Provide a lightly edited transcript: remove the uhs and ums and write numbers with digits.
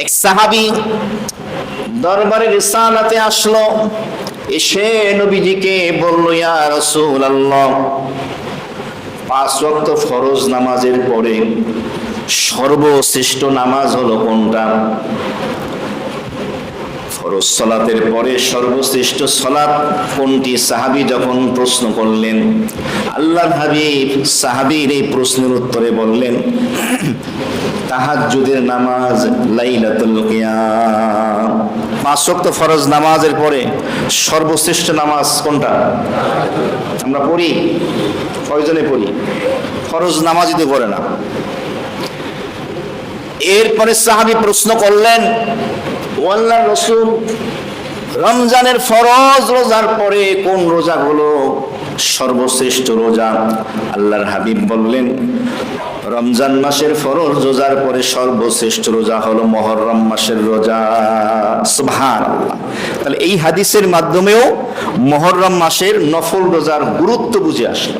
এক সাহাবী দরবারে রিসালাতে আসলো, এসে নবীজিকে বলল, ইয়া রাসূলুল্লাহ, 5 ওয়াক্ত ফরজ নামাজের পরে সর্বশ্রেষ্ঠ নামাজ হলো কোনটা? ফরজ সালাতের পরে সর্বশ্রেষ্ঠ সালাত কোনটি? সাহাবী যখন প্রশ্ন করলেন, আল্লাহর হাবিব সাহাবীর এই প্রশ্নের উত্তরে বললেন, তাহাজ্জুদের নামাজ, লাইলাতুল কিয়াম। 5 ওয়াক্ত ফরজ নামাজের পরে সর্বশ্রেষ্ঠ নামাজ কোনটা? আমরা পড়ি, কয়জনে পড়ি? ফরজ নামাজই তো পড়ে না। এরপরে সাহাবী প্রশ্ন করলেন, ও আল্লাহর রাসূল, রমজানের ফরজ রোজার পরে কোন রোজাগুলো সর্বশ্রেষ্ঠ রোজা? আল্লাহর হাবিব বললেন, রমজান মাসের ফরজ রোজার পরে সর্বশ্রেষ্ঠ রোজা হলো মুহররম মাসের রোজা। সুবহানাল্লাহ। তাহলে এই হাদিসের মাধ্যমেও মুহররম মাসের নফল রোজার গুরুত্ব বুঝে আসলো।